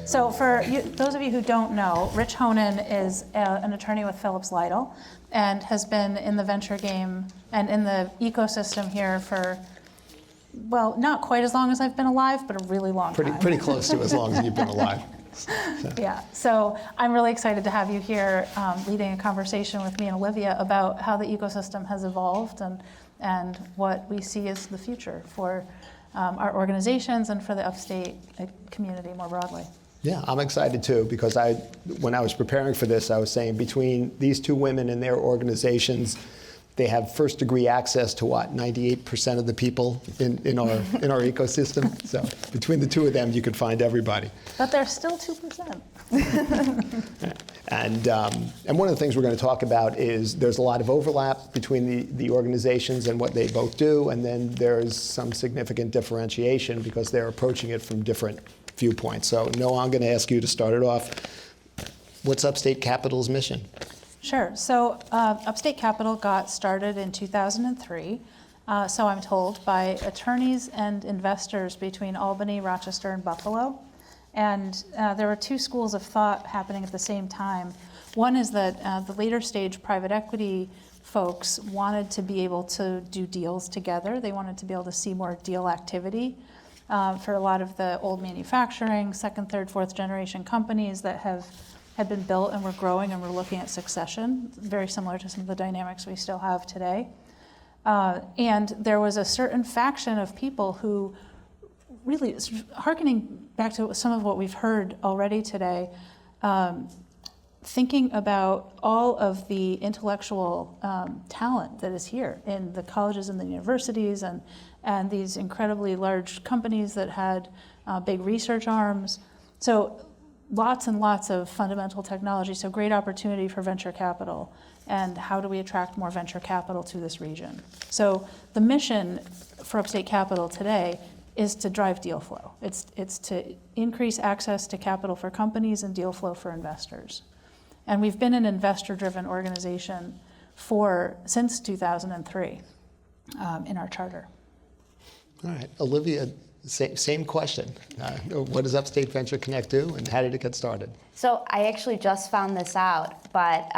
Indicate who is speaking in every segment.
Speaker 1: So for you, those of you who don't know, Rich Honen is an attorney with Phillips Lytle and has been in the venture game and in the ecosystem here for, well, not quite as long as I've been alive, but a really long time.
Speaker 2: Pretty close to as long as you've been alive. So.
Speaker 1: Yeah, so I'm really excited to have you here leading a conversation with me and Olivia about how the ecosystem has evolved and what we see as the future for our organizations and for the Upstate community more broadly.
Speaker 2: Yeah, I'm excited too, because when I was preparing for this, I was saying between these two women and their organizations, they have first degree access to 98% of the people in our ecosystem. So between the two of them, you could find everybody.
Speaker 1: But they're still 2%.
Speaker 2: And one of the things we're going to talk about is there's a lot of overlap between the organizations and what they both do, and then there's some significant differentiation because they're approaching it from different viewpoints. So Noah, I'm going to ask you to start it off. What's Upstate Capital's mission?
Speaker 1: Sure. So Upstate Capital got started in 2003, so I'm told, by attorneys and investors between Albany, Rochester, and Buffalo. And there were two schools of thought happening at the same time. One is that the later stage private equity folks wanted to be able to do deals together. They wanted to be able to see more deal activity for a lot of the old manufacturing, second, third, fourth generation companies that had been built and were growing and were looking at succession, very similar to some of the dynamics we still have today. And there was a certain faction of people who really, hearkening back to some of what we've heard already today, thinking about all of the intellectual talent that is here in the colleges and the universities and these incredibly large companies that had big research arms. So lots and lots of fundamental technology, so great opportunity for venture capital. And how do we attract more venture capital to this region? So the mission for Upstate Capital today is to drive deal flow. It's to increase access to capital for companies and deal flow for investors. And we've been an investor-driven organization since 2003 in our charter.
Speaker 2: All right, Olivia, same question. What does Upstate Venture Connect do, and how did it get started?
Speaker 3: So I actually just found this out, but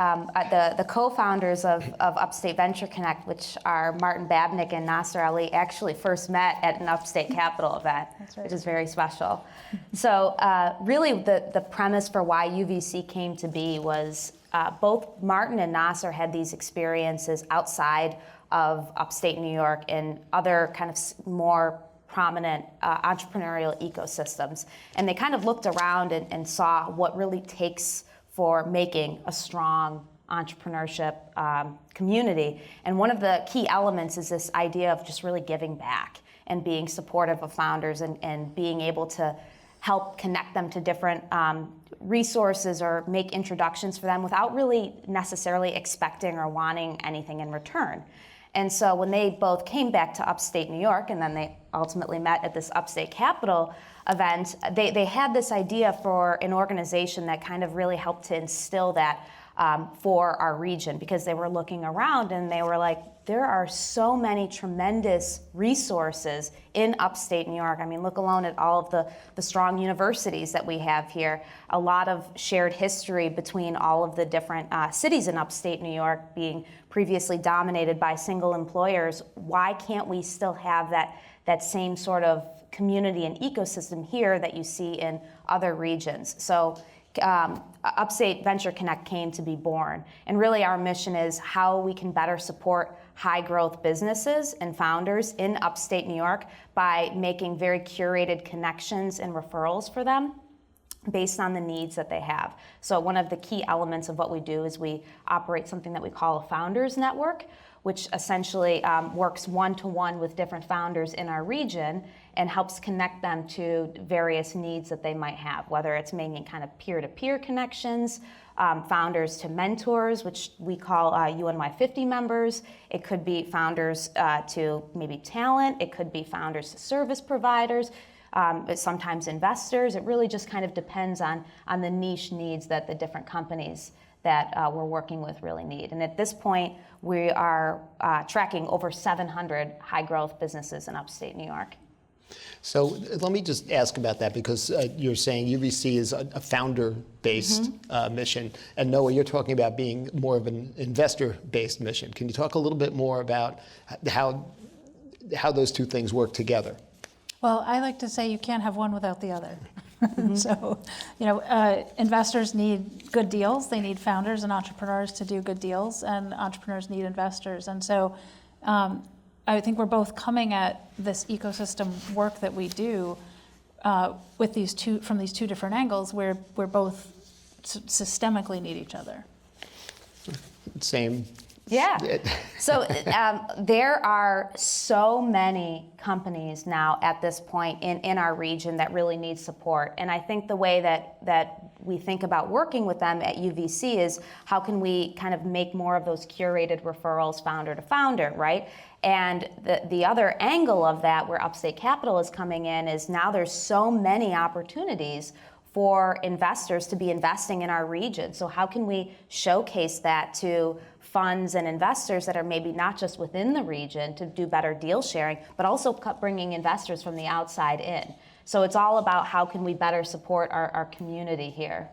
Speaker 3: the co-founders of Upstate Venture Connect, which are Martin Babnick and Nasser Ali, actually first met at an Upstate Capital event,
Speaker 1: That's right.
Speaker 3: Which is very special. So really the premise for why UVC came to be was both Martin and Nasser had these experiences outside of Upstate New York and other kind of more prominent entrepreneurial ecosystems. And they kind of looked around and saw what really takes for making a strong entrepreneurship community. And one of the key elements is this idea of just really giving back and being supportive of founders and being able to help connect them to different resources or make introductions for them without really necessarily expecting or wanting anything in return. And so when they both came back to Upstate New York, and then they ultimately met at this Upstate Capital event, they had this idea for an organization that kind of really helped to instill that for our region, because they were looking around and they were like, there are so many tremendous resources in Upstate New York. I mean, look alone at all of the strong universities that we have here, a lot of shared history between all of the different cities in Upstate New York being previously dominated by single employers. Why can't we still have that same sort of community and ecosystem here that you see in other regions? So Upstate Venture Connect came to be born. And really our mission is how we can better support high growth businesses and founders in Upstate New York by making very curated connections and referrals for them based on the needs that they have. So one of the key elements of what we do is we operate something that we call a founders network, which essentially works one-to-one with different founders in our region and helps connect them to various needs that they might have, whether it's making kind of peer-to-peer connections, founders to mentors, which we call UNY50 members. It could be founders to maybe talent. It could be founders to service providers, sometimes investors. It really just kind of depends on the niche needs that the different companies that we're working with really need. And at this point, we are tracking over 700 high growth businesses in Upstate New York.
Speaker 2: So let me just ask about that, because you're saying UVC is a founder-based mission, and Noah, you're talking about being more of an investor-based mission. Can you talk a little bit more about how those two things work together?
Speaker 1: Well, I like to say you can't have one without the other. So, investors need good deals. They need founders and entrepreneurs to do good deals, and entrepreneurs need investors. And so I think we're both coming at this ecosystem work that we do with from these two different angles, where we're both systemically need each other.
Speaker 2: Same.
Speaker 3: Yeah. So there are so many companies now at this point in our region that really need support. And I think the way that we think about working with them at UVC is how can we kind of make more of those curated referrals founder to founder, right? And the other angle of that, where Upstate Capital is coming in, is now there's so many opportunities for investors to be investing in our region. So how can we showcase that to funds and investors that are maybe not just within the region to do better deal sharing, but also bringing investors from the outside in? So it's all about how can we better support our community here.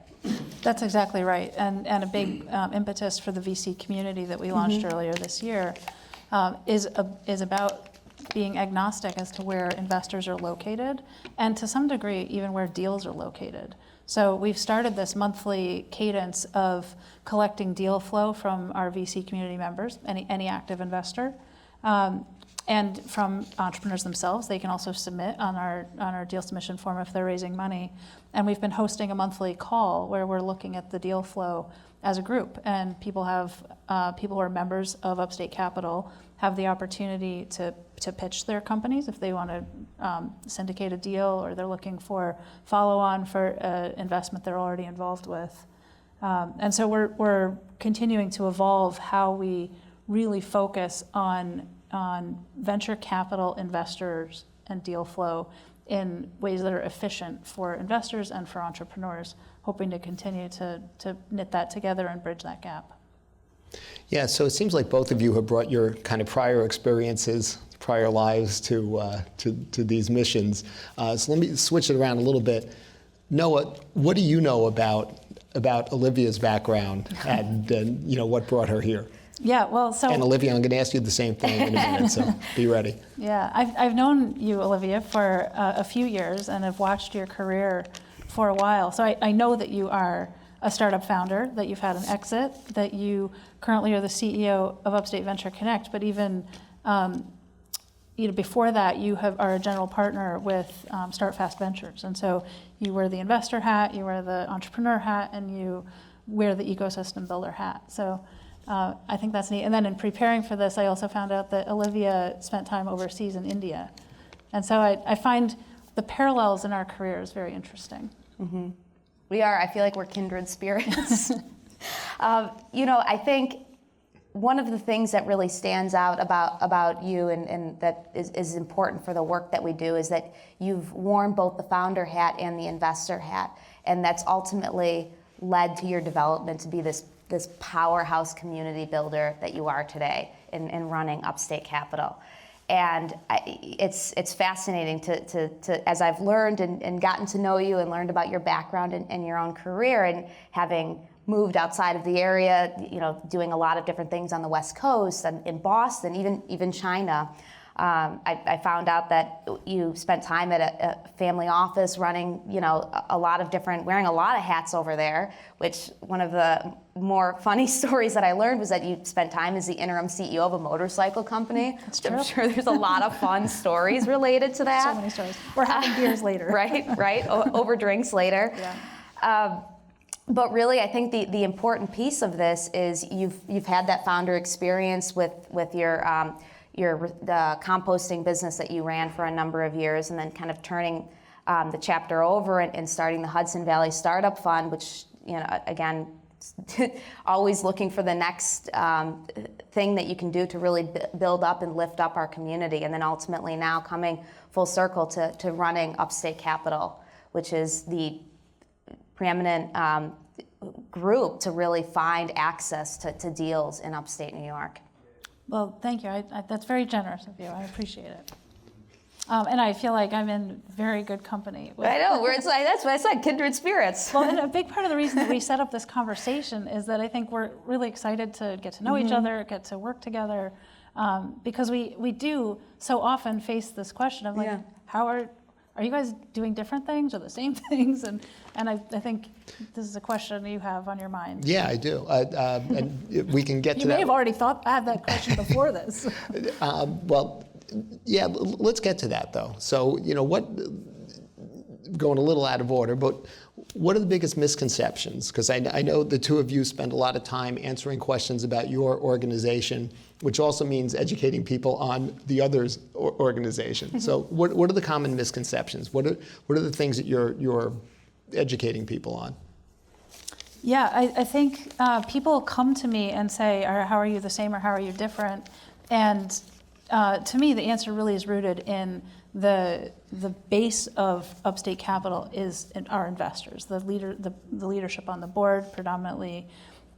Speaker 1: That's exactly right. And a big impetus for the VC community that we launched earlier this year is about being agnostic as to where investors are located, and to some degree even where deals are located. So we've started this monthly cadence of collecting deal flow from our VC community members, any active investor, and from entrepreneurs themselves. They can also submit on our deal submission form if they're raising money. And we've been hosting a monthly call where we're looking at the deal flow as a group, and people who are members of Upstate Capital have the opportunity to pitch their companies if they want to syndicate a deal, or they're looking for follow-on for investment they're already involved with. And so we're continuing to evolve how we really focus on venture capital investors and deal flow in ways that are efficient for investors and for entrepreneurs, hoping to continue to knit that together and bridge that gap.
Speaker 2: Yeah, so it seems like both of you have brought your kind of prior experiences, prior lives to these missions. So let me switch it around a little bit. Noah, what do you know about Olivia's background and what brought her here?
Speaker 1: Yeah, well, so...
Speaker 2: And Olivia, I'm going to ask you the same thing in a minute, so be ready.
Speaker 1: Yeah, I've known you, Olivia, for a few years, and have watched your career for a while. So I know that you are a startup founder, that you've had an exit, that you currently are the CEO of Upstate Venture Connect, but even before that, you are a general partner with Start Fast Ventures. And so you wear the investor hat, you wear the entrepreneur hat, and you wear the ecosystem builder hat. So I think that's neat. And then in preparing for this, I also found out that Olivia spent time overseas in India. And so I find the parallels in our careers very interesting.
Speaker 3: Mm-hmm. We are. I feel like we're kindred spirits. I think one of the things that really stands out about you and that is important for the work that we do is that you've worn both the founder hat and the investor hat. And that's ultimately led to your development to be this powerhouse community builder that you are today in running Upstate Capital. And it's fascinating to as I've learned and gotten to know you and learned about your background and your own career, and having moved outside of the area, doing a lot of different things on the West Coast and in Boston, even China. I found out that you spent time at a family office running, wearing a lot of hats over there, which one of the more funny stories that I learned was that you spent time as the interim CEO of a motorcycle company.
Speaker 1: That's true.
Speaker 3: I'm sure there's a lot of fun stories related to that.
Speaker 1: So many stories. We're having beers later.
Speaker 3: Right, over drinks later.
Speaker 1: Yeah.
Speaker 3: But really, I think the important piece of this is you've had that founder experience with the composting business that you ran for a number of years, and then kind of turning the chapter over and starting the Hudson Valley Startup Fund, which, again, always looking for the next thing that you can do to really build up and lift up our community. And then ultimately now coming full circle to running Upstate Capital, which is the preeminent group to really find access to deals in upstate New York.
Speaker 1: Well, thank you. That's very generous of you. I appreciate it. And I feel like I'm in very good company.
Speaker 3: I know, it's like, that's what I said, kindred spirits.
Speaker 1: Well, and a big part of the reason that we set up this conversation is that I think we're really excited to get to know each other, get to work together, because we do so often face this question of like, how are you guys doing different things or the same things? And I think this is a question you have on your mind.
Speaker 2: Yeah, I do. And we can get to that.
Speaker 1: You may have already had that question before this.
Speaker 2: Well, yeah, let's get to that though. So, going a little out of order, but what are the biggest misconceptions? Because I know the two of you spend a lot of time answering questions about your organization, which also means educating people on the other's organization. So what are the common misconceptions? What are the things that you're educating people on?
Speaker 1: Yeah, I think people come to me and say, how are you the same or how are you different? And to me, the answer really is rooted in the base of Upstate Capital is our investors, the leadership on the board, predominantly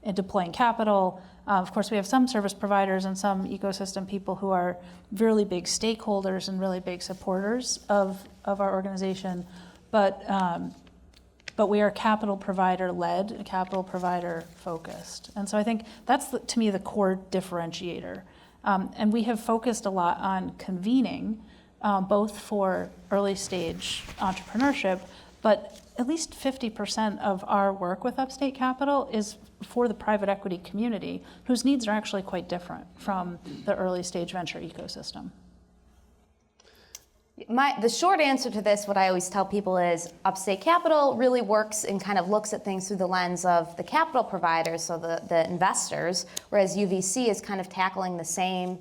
Speaker 1: in deploying capital. Of course, we have some service providers and some ecosystem people who are really big stakeholders and really big supporters of our organization, but we are capital provider led, capital provider focused, and so I think that's to me the core differentiator. And we have focused a lot on convening, both for early stage entrepreneurship, but at least 50% of our work with Upstate Capital is for the private equity community, whose needs are actually quite different from the early stage venture ecosystem.
Speaker 3: The short answer to this, what I always tell people is Upstate Capital really works and kind of looks at things through the lens of the capital providers, so the investors, whereas UVC is kind of tackling the same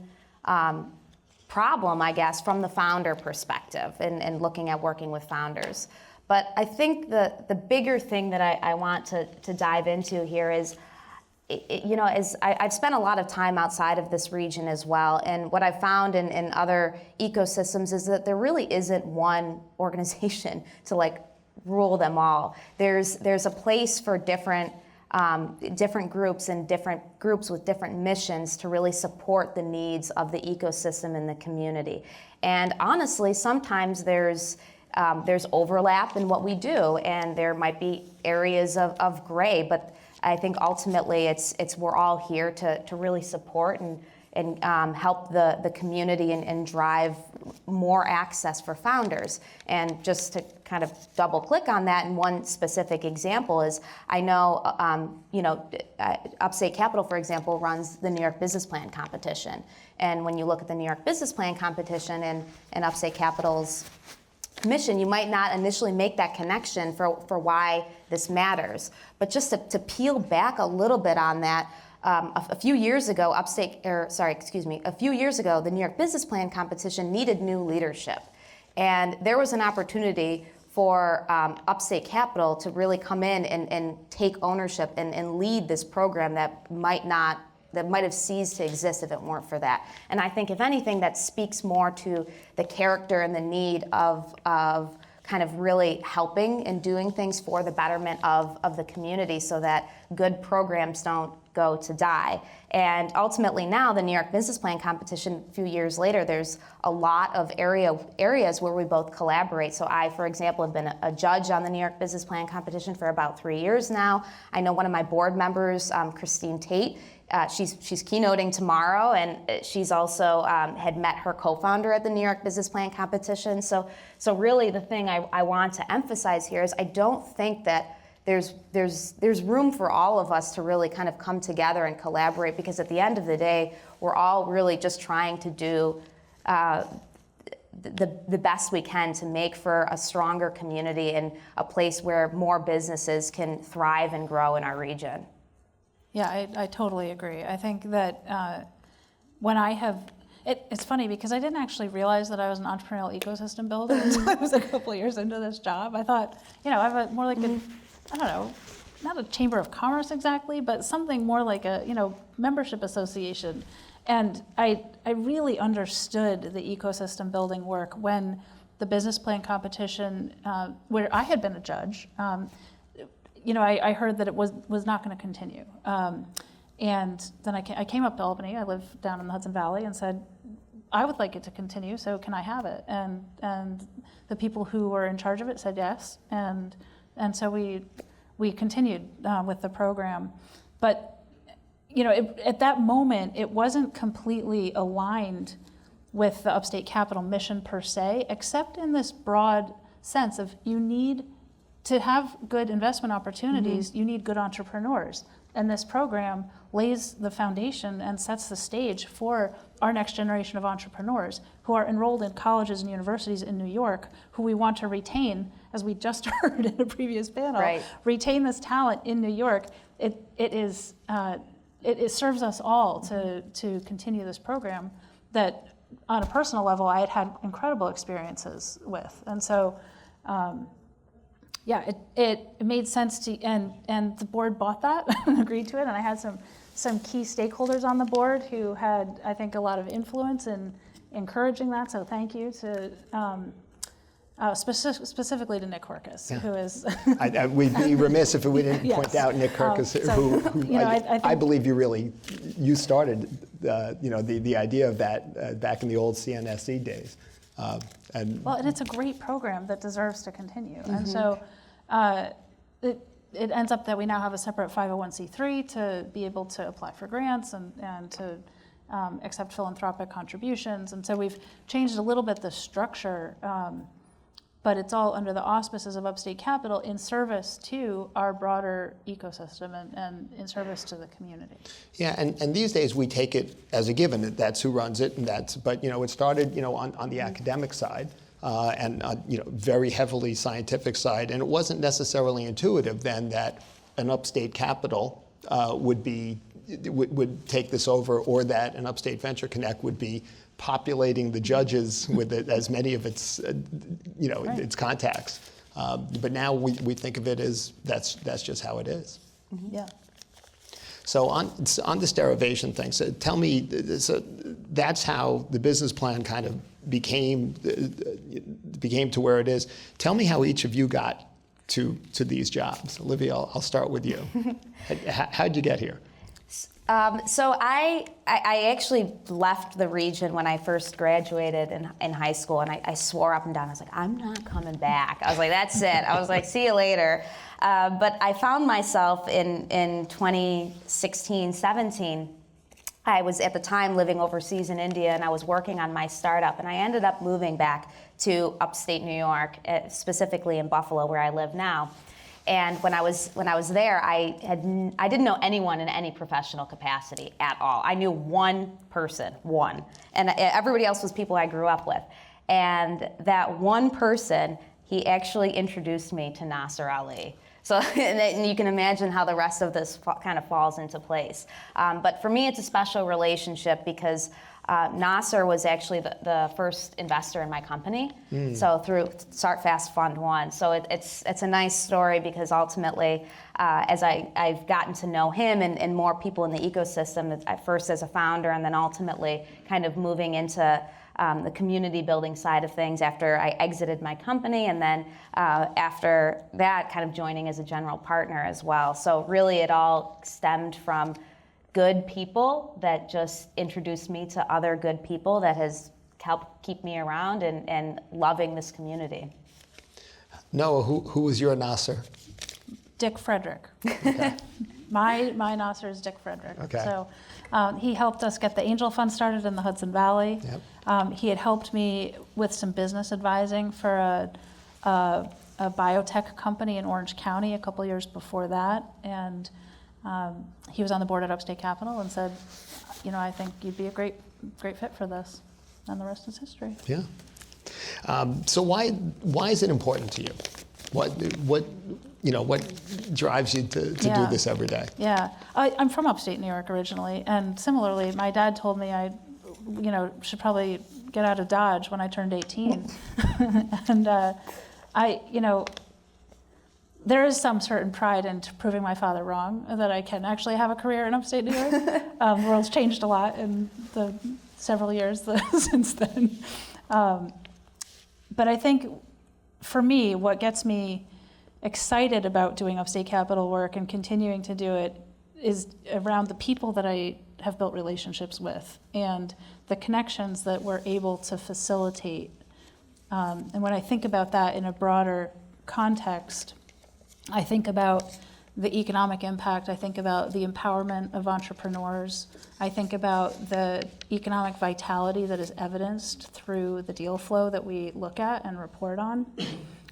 Speaker 3: problem, I guess, from the founder perspective and looking at working with founders. But I think the bigger thing that I want to dive into here is, I've spent a lot of time outside of this region as well, and what I've found in other ecosystems is that there really isn't one organization to like rule them all. There's a place for different groups and different groups with different missions to really support the needs of the ecosystem and the community. And honestly, sometimes there's overlap in what we do, and there might be areas of gray, but I think ultimately it's we're all here to really support and help the community and drive more access for founders. And just to kind of double click on that, and one specific example is I know Upstate Capital, for example, runs the New York Business Plan competition. And when you look at the New York Business Plan competition and Upstate Capital's mission, you might not initially make that connection for why this matters. But just to peel back a little bit on that, a few years ago, the New York Business Plan competition needed new leadership. And there was an opportunity for Upstate Capital to really come in and take ownership and lead this program that might have ceased to exist if it weren't for that. And I think, if anything, that speaks more to the character and the need of kind of really helping and doing things for the betterment of the community so that good programs don't go to die. And ultimately now, the New York Business Plan competition, a few years later, there's a lot of areas where we both collaborate. So I, for example, have been a judge on the New York Business Plan competition for about 3 years now. I know one of my board members, Christine Tate, she's keynoting tomorrow, and she's also had met her co-founder at the New York Business Plan competition. So really the thing I want to emphasize here is I don't think that there's room for all of us to really kind of come together and collaborate, because at the end of the day, we're all really just trying to do the best we can to make for a stronger community and a place where more businesses can thrive and grow in our region.
Speaker 1: Yeah, I totally agree. I think that it's funny because I didn't actually realize that I was an entrepreneurial ecosystem builder until I was a couple of years into this job. I thought, I have more like I don't know, not a chamber of commerce exactly, but something more like a, membership association. And I really understood the ecosystem building work when the business plan competition, where I had been a judge, I heard that it was not going to continue. And then I came up to Albany. I live down in the Hudson Valley, and said, I would like it to continue, so can I have it? And the people who were in charge of it said yes, and so we continued with the program. But at that moment, it wasn't completely aligned with the Upstate Capital mission per se, except in this broad sense of you need to have good investment opportunities, you need good entrepreneurs. And this program lays the foundation and sets the stage for our next generation of entrepreneurs who are enrolled in colleges and universities in New York, who we want to retain, as we just heard in a previous panel,
Speaker 3: Right.
Speaker 1: retain this talent in New York. It serves us all to continue this program that, on a personal level, I had incredible experiences with. And so, it made sense to, and the board bought that and agreed to it, and I had some key stakeholders on the board who had, I think, a lot of influence in encouraging that, so thank you to, specifically to Nick Horkus, who is...
Speaker 2: We'd be remiss if we didn't point out Nick Horkus, who I believe you started the idea of that back in the old CNSE days. And
Speaker 1: it's a great program that deserves to continue. And so it ends up that we now have a separate 501c3 to be able to apply for grants and to accept philanthropic contributions. And so we've changed a little bit the structure, but it's all under the auspices of Upstate Capital in service to our broader ecosystem and in service to the community.
Speaker 2: Yeah, and these days we take it as a given that that's who runs it, but it started on the academic side and very heavily scientific side, and it wasn't necessarily intuitive then that an Upstate Capital would take this over, or that an Upstate Venture Connect would be populating the judges with as many of its its contacts. But now we think of it as that's just how it is.
Speaker 1: Mm-hmm. Yeah.
Speaker 2: So on this derivation thing, so tell me, so that's how the business plan kind of became to where it is. Tell me how each of you got to these jobs. Olivia, I'll start with you. How'd you get here?
Speaker 3: So I actually left the region when I first graduated in high school, and I swore up and down. I was like, I'm not coming back. I was like, that's it. I was like, see you later. But I found myself in 2016, 17. I was at the time living overseas in India, and I was working on my startup, and I ended up moving back to upstate New York, specifically in Buffalo, where I live now. And when I was there, I didn't know anyone in any professional capacity at all. I knew one person, and everybody else was people I grew up with. And that one person, he actually introduced me to Nasser Ali. So and you can imagine how the rest of this kind of falls into place. But for me, it's a special relationship because Nasser was actually the first investor in my company, so through Start Fast Fund 1. So it's a nice story because ultimately, as I've gotten to know him and more people in the ecosystem, at first as a founder and then ultimately kind of moving into the community building side of things after I exited my company, and then after that kind of joining as a general partner as well. So really it all stemmed from good people that just introduced me to other good people that has helped keep me around and loving this community.
Speaker 2: Noah, who was your Nasser?
Speaker 1: Dick Frederick.
Speaker 2: Okay.
Speaker 1: My Nasser is Dick Frederick.
Speaker 2: Okay.
Speaker 1: So he helped us get the Angel Fund started in the Hudson Valley.
Speaker 2: Yep.
Speaker 1: He had helped me with some business advising for a biotech company in Orange County a couple years before that. And he was on the board at Upstate Capital and said, I think you'd be a great fit for this. And the rest is history.
Speaker 2: Yeah. So why is it important to you? What drives you to do this every day?
Speaker 1: Yeah, I'm from upstate New York originally, and similarly, my dad told me I, should probably get out of Dodge when I turned 18, and there is some certain pride in proving my father wrong, that I can actually have a career in upstate New York. The world's changed a lot in the several years since then. But I think for me, what gets me excited about doing Upstate Capital work and continuing to do it is around the people that I have built relationships with, and the connections that we're able to facilitate. And when I think about that in a broader context, I think about the economic impact, I think about the empowerment of entrepreneurs, I think about the economic vitality that is evidenced through the deal flow that we look at and report on.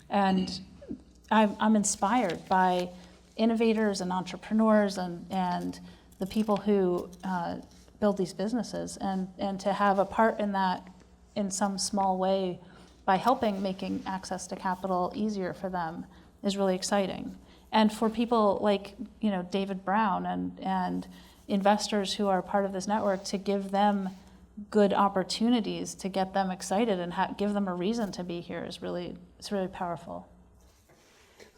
Speaker 1: And I'm inspired by innovators and entrepreneurs and the people who build these businesses, and to have a part in that in some small way by helping making access to capital easier for them is really exciting. And for people like David Brown and investors who are part of this network, to give them good opportunities to get them excited and give them a reason to be here it's really powerful.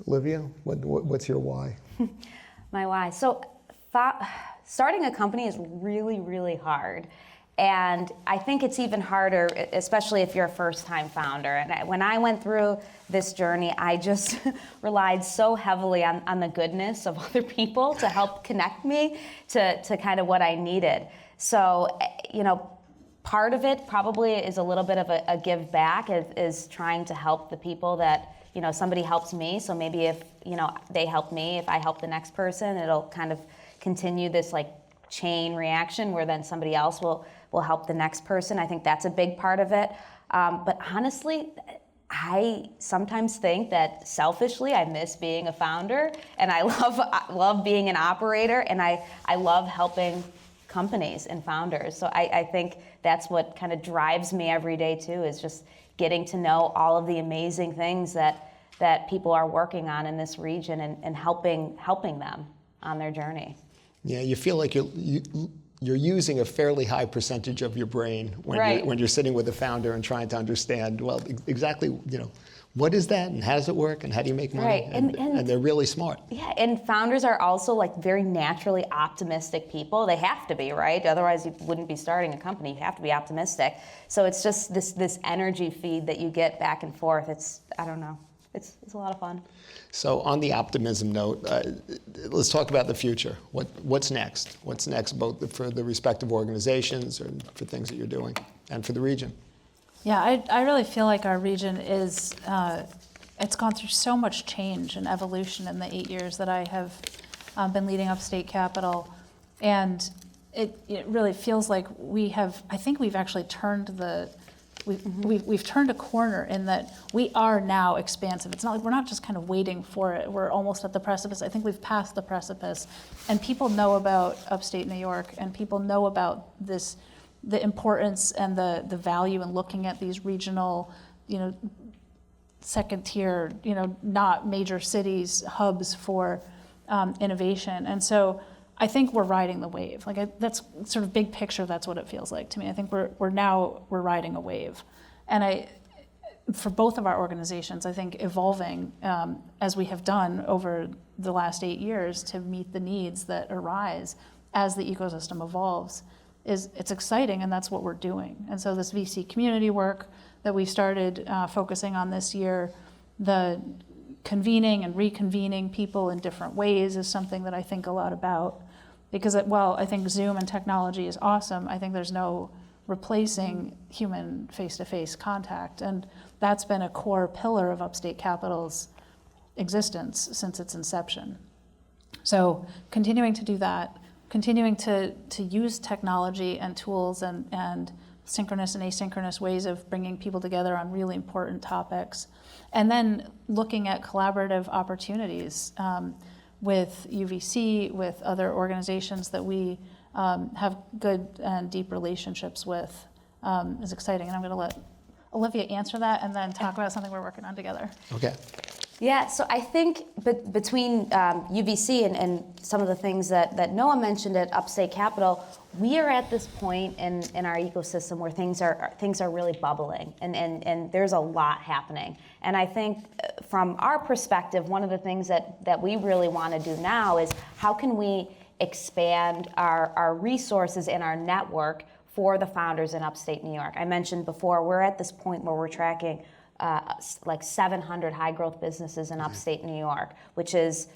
Speaker 2: Olivia, what's your why?
Speaker 3: My why. So starting a company is really, really hard. And I think it's even harder, especially if you're a first-time founder. And when I went through this journey, I just relied so heavily on the goodness of other people to help connect me to kind of what I needed. So, part of it probably is a little bit of a give back, is trying to help the people that, somebody helps me. So maybe if, they help me, if I help the next person, it'll kind of continue this chain reaction where then somebody else will help the next person. I think that's a big part of it. But honestly, I sometimes think that selfishly I miss being a founder, and I love being an operator, and I love helping companies and founders. So I think that's what kind of drives me every day too, is just getting to know all of the amazing things that people are working on in this region and helping them on their journey.
Speaker 2: Yeah, you feel like you're using a fairly high percentage of your brain when you're sitting with a founder and trying to understand, well, exactly, what is that and how does it work and how do you make money?
Speaker 3: Right.
Speaker 2: And they're really smart.
Speaker 3: Yeah, and founders are also very naturally optimistic people. They have to be, right? Otherwise you wouldn't be starting a company. You have to be optimistic. So it's just this energy feed that you get back and forth. It's a lot of fun.
Speaker 2: So on the optimism note, let's talk about the future. What's next? What's next, both for the respective organizations and for things that you're doing, and for the region?
Speaker 1: Yeah, I really feel like our region is, it's gone through so much change and evolution in the 8 years that I have been leading Upstate Capital. And it really feels like I think we've actually turned we've turned a corner in that we are now expansive. It's not like we're not just kind of waiting for it. We're almost at the precipice. I think we've passed the precipice, and people know about Upstate New York, and people know about the importance and the value in looking at these regional, second tier, not major cities, hubs for innovation. And so I think we're riding the wave. That's sort of big picture. That's what it feels like to me. I think we're riding a wave, and for both of our organizations, I think evolving as we have done over the last 8 years to meet the needs that arise as the ecosystem evolves. It's exciting, and that's what we're doing. And so this VC community work that we started focusing on this year, the convening and reconvening people in different ways, is something that I think a lot about. Because while I think Zoom and technology is awesome, I think there's no replacing human face-to-face contact. And that's been a core pillar of Upstate Capital's existence since its inception. So continuing to do that, continuing to use technology and tools and synchronous and asynchronous ways of bringing people together on really important topics. And then looking at collaborative opportunities with UVC, with other organizations that we have good and deep relationships with is exciting. And I'm going to let Olivia answer that and then talk about something we're working on together.
Speaker 2: Okay.
Speaker 3: Yeah, so I think between UVC and some of the things that Noah mentioned at Upstate Capital, we are at this point in our ecosystem where things are really bubbling, and there's a lot happening. And I think from our perspective, one of the things that we really want to do now is how can we expand our resources and our network for the founders in Upstate New York. I mentioned before, we're at this point where we're tracking 700 high growth businesses in Upstate New York, which is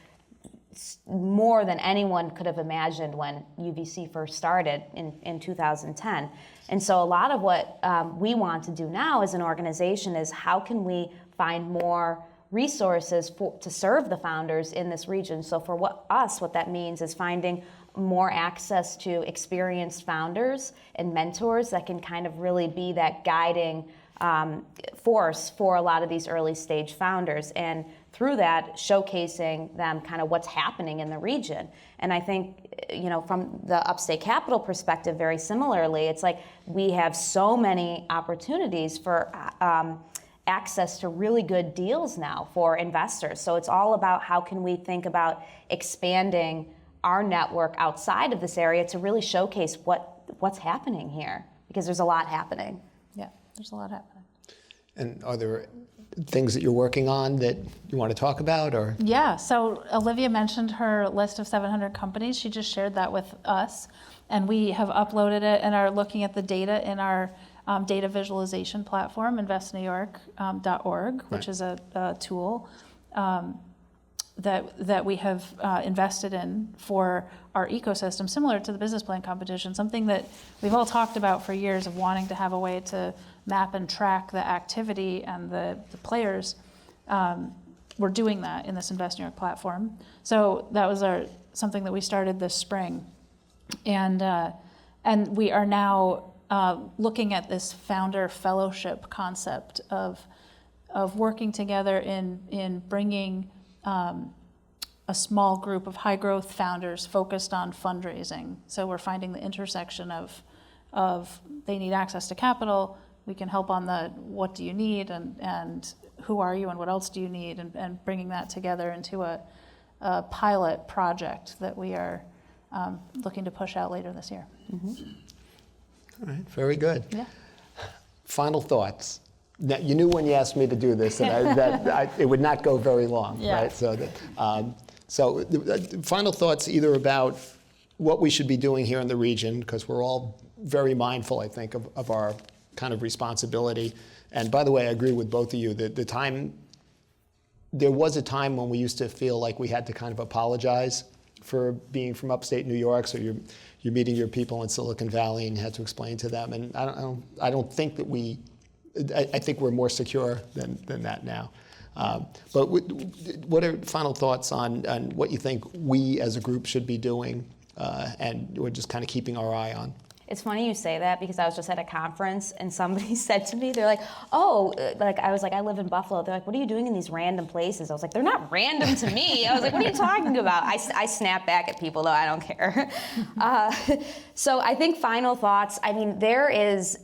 Speaker 3: more than anyone could have imagined when UVC first started in 2010. And so a lot of what we want to do now as an organization is how can we find more resources to serve the founders in this region. So for what that means is finding more access to experienced founders and mentors that can kind of really be that guiding force for a lot of these early stage founders, and through that showcasing them kind of what's happening in the region. And I think, from the Upstate Capital perspective, very similarly, it's like we have so many opportunities for access to really good deals now for investors. So it's all about how can we think about expanding our network outside of this area to really showcase what's happening here, because there's a lot happening.
Speaker 1: Yeah, there's a lot happening.
Speaker 2: And are there things that you're working on that you want to talk about, or?
Speaker 1: Yeah, so Olivia mentioned her list of 700 companies. She just shared that with us, and we have uploaded it and are looking at the data in our data visualization platform, investnewyyork.org, which is a tool that we have invested in for our ecosystem, similar to the business plan competition, something that we've all talked about for years of wanting to have a way to map and track the activity and the players. We're doing that in this Invest New York platform. So that was something that we started this spring. And we are now looking at this founder fellowship concept of working together in bringing a small group of high growth founders focused on fundraising. So we're finding the intersection of they need access to capital. We can help on the what do you need and who are you and what else do you need, and bringing that together into a pilot project that we are looking to push out later this year.
Speaker 3: Mm-hmm.
Speaker 2: All right, very good.
Speaker 1: Yeah.
Speaker 2: Final thoughts. Now, you knew when you asked me to do this that it would not go very long,
Speaker 1: Yeah.
Speaker 2: right? So final thoughts either about what we should be doing here in the region, because we're all very mindful, I think, of our kind of responsibility. And by the way, I agree with both of you that there was a time when we used to feel like we had to kind of apologize for being from upstate New York. So you're meeting your people in Silicon Valley and you had to explain to them. And I don't think that I think we're more secure than that now. But what are final thoughts on what you think we as a group should be doing and we're just kind of keeping our eye on?
Speaker 3: It's funny you say that, because I was just at a conference and somebody said to me, they're like, oh, I was like, I live in Buffalo. They're like, what are you doing in these random places? I was like, they're not random to me. I was like, what are you talking about? I snap back at people, though, I don't care. So I think final thoughts, I mean, there's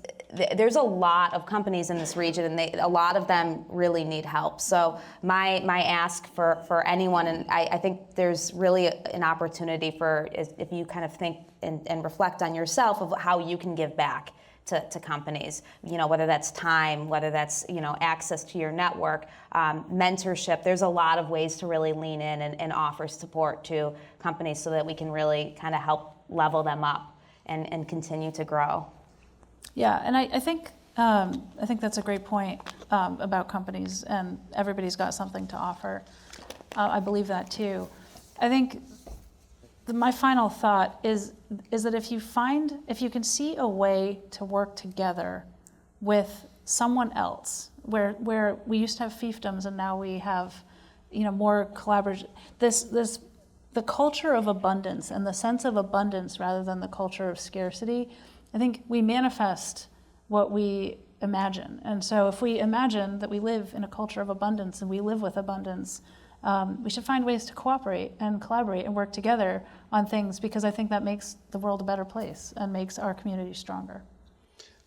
Speaker 3: a lot of companies in this region, and a lot of them really need help. So my ask for anyone, and I think there's really an opportunity for, if you kind of think and reflect on yourself of how you can give back to companies, whether that's time, whether that's, access to your network, mentorship. There's a lot of ways to really lean in and offer support to companies so that we can really kind of help level them up and continue to grow.
Speaker 1: Yeah, and I think that's a great point about companies, and everybody's got something to offer. I believe that too. I think my final thought is that if you can see a way to work together with someone else, where we used to have fiefdoms and now we have, more collaboration. The culture of abundance and the sense of abundance rather than the culture of scarcity. I think we manifest what we imagine. And so if we imagine that we live in a culture of abundance and we live with abundance, we should find ways to cooperate and collaborate and work together on things, because I think that makes the world a better place and makes our community stronger.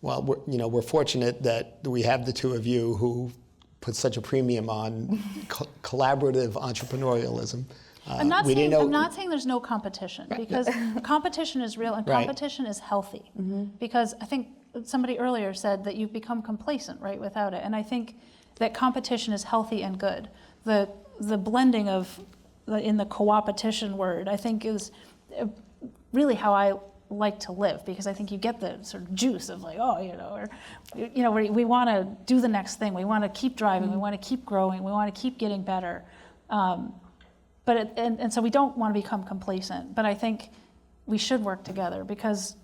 Speaker 2: Well, we're fortunate that we have the two of you who put such a premium on collaborative entrepreneurialism.
Speaker 1: I'm not saying there's no competition, because competition is real and competition is healthy. Mm-hmm. Because I think somebody earlier said that you've become complacent, right, without it. And I think that competition is healthy and good. The blending in the co-opetition word, I think, is really how I like to live, because I think you get the sort of juice of like, we want to do the next thing. We want to keep driving. Mm-hmm. We want to keep growing. We want to keep getting better. But and so we don't want to become complacent, but I think we should work together because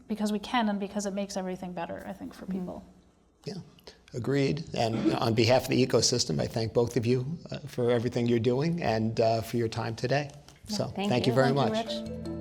Speaker 1: we can and because it makes everything better, I think, for people.
Speaker 2: Yeah, agreed. And on behalf of the ecosystem, I thank both of you for everything you're doing and for your time today. So
Speaker 3: Thank
Speaker 2: thank you
Speaker 3: you.
Speaker 2: very
Speaker 1: Thank
Speaker 2: much.
Speaker 1: you, Rich.